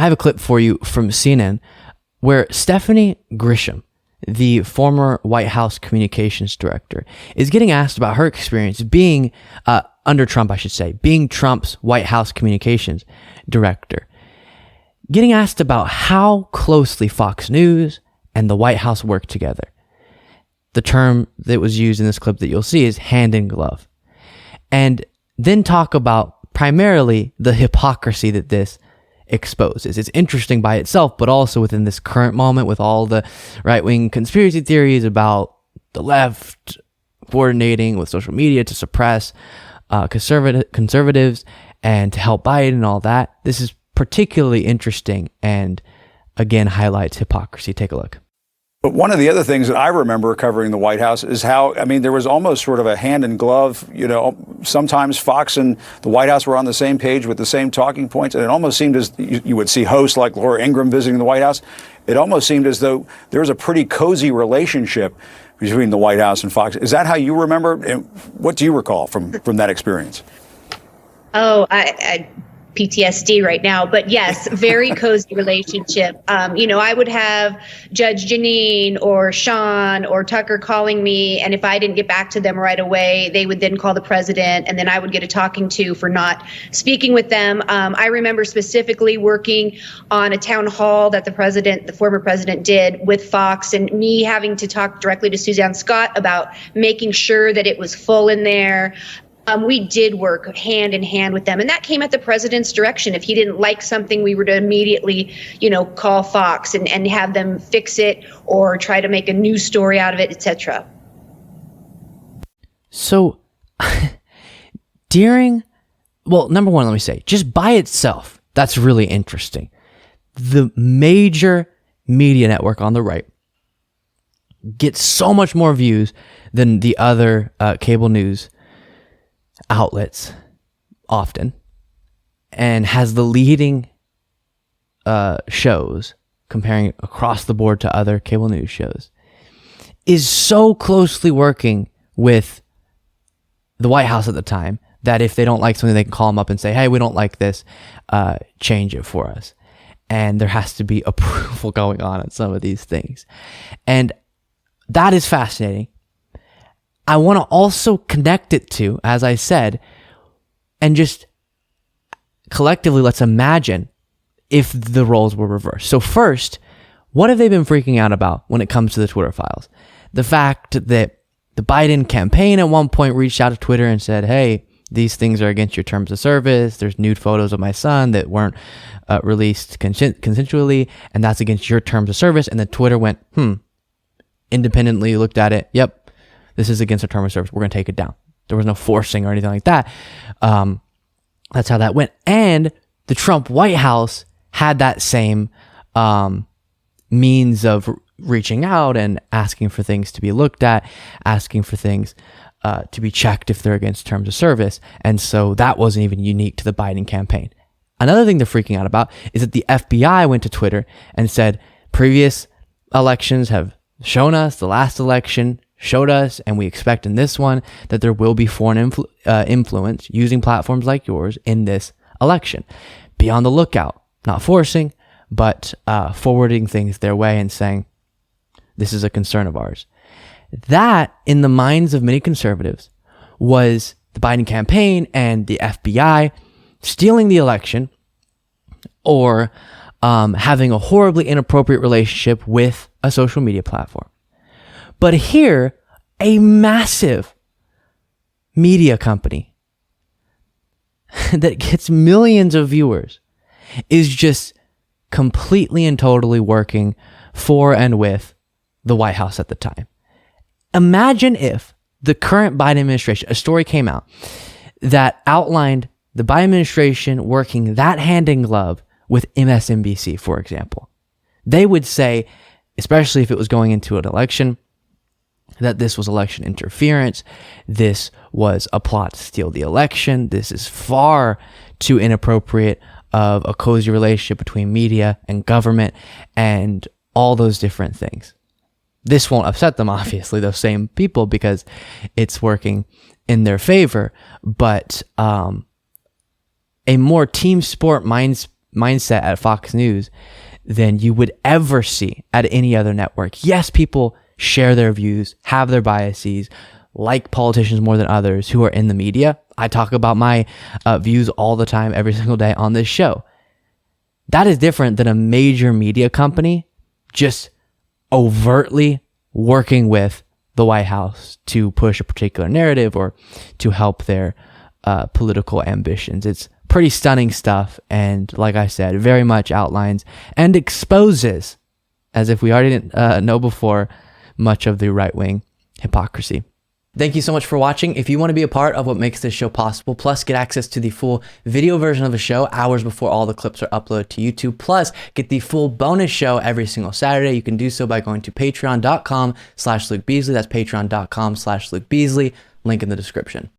I have a clip for you from CNN where Stephanie Grisham, the former White House communications director, is getting asked about her experience being, under Trump, I should say, being Trump's White House communications director. Getting asked about how closely Fox News and the White House work together. The term that was used in this clip that you'll see is hand in glove. And then talk about primarily the hypocrisy that this exposes. It's interesting by itself, but also within this current moment with all the right-wing conspiracy theories about the left coordinating with social media to suppress conservatives and to help Biden and all that. This is particularly interesting and, again, highlights hypocrisy. Take a look. But one of the other things that I remember covering the White House is how, I mean, there was almost sort of a hand in glove, sometimes Fox and the White House were on the same page with the same talking points. And it almost seemed as you would see hosts like Laura Ingraham visiting the White House. It almost seemed as though there was a pretty cozy relationship between the White House and Fox. Is that how you remember? And what do you recall from that experience? Oh, I PTSD right now, but yes, very cozy relationship. I would have Judge Janine or Sean or Tucker calling me, and if I didn't get back to them right away, they would then call the president, and then I would get a talking to for not speaking with them. I remember specifically working on a town hall that the former president did with Fox, and me having to talk directly to Suzanne Scott about making sure that it was full in there. We did work hand in hand with them, and that came at the president's direction. If he didn't like something, we were to immediately, call Fox and have them fix it or try to make a news story out of it, etc. So, number one, let me say, just by itself, that's really interesting. The major media network on the right gets so much more views than the other cable news outlets often, and has the leading shows comparing across the board to other cable news shows, is so closely working with the White House at the time that if they don't like something, they can call them up and say, hey, we don't like this, change it for us. And there has to be approval going on some of these things. And that is fascinating. I want to also connect it to, as I said, and just collectively, let's imagine if the roles were reversed. So first, what have they been freaking out about when it comes to the Twitter files? The fact that the Biden campaign at one point reached out to Twitter and said, hey, these things are against your terms of service. There's nude photos of my son that weren't released consensually, and that's against your terms of service. And then Twitter went, independently looked at it. Yep. This is against our term of service. We're going to take it down. There was no forcing or anything like that. That's how that went. And the Trump White House had that same means of reaching out and asking for things to be looked at, asking for things to be checked if they're against terms of service. And so that wasn't even unique to the Biden campaign. Another thing they're freaking out about is that the FBI went to Twitter and said, previous elections have shown us, the last election showed us, and we expect in this one that there will be foreign influence using platforms like yours in this election. Be on the lookout, not forcing, but forwarding things their way and saying, this is a concern of ours. That, in the minds of many conservatives, was the Biden campaign and the FBI stealing the election or having a horribly inappropriate relationship with a social media platform. But here, a massive media company that gets millions of viewers is just completely and totally working for and with the White House at the time. Imagine if the current Biden administration, a story came out that outlined the Biden administration working that hand in glove with MSNBC, for example. They would say, especially if it was going into an election, that this was election interference, this was a plot to steal the election, this is far too inappropriate of a cozy relationship between media and government, and all those different things. This won't upset them, obviously, those same people, because it's working in their favor, but a more team sport mindset at Fox News than you would ever see at any other network. Yes, people share their views, have their biases, like politicians more than others who are in the media. I talk about my views all the time, every single day on this show. That is different than a major media company just overtly working with the White House to push a particular narrative or to help their political ambitions. It's pretty stunning stuff. And like I said, very much outlines and exposes, as if we already didn't know before, much of the right-wing hypocrisy. Thank you so much for watching. If you want to be a part of what makes this show possible, plus get access to the full video version of the show hours before all the clips are uploaded to YouTube, plus get the full bonus show every single Saturday, you can do so by going to patreon.com/Luke Beasley. That's patreon.com/Luke Beasley. Link in the description.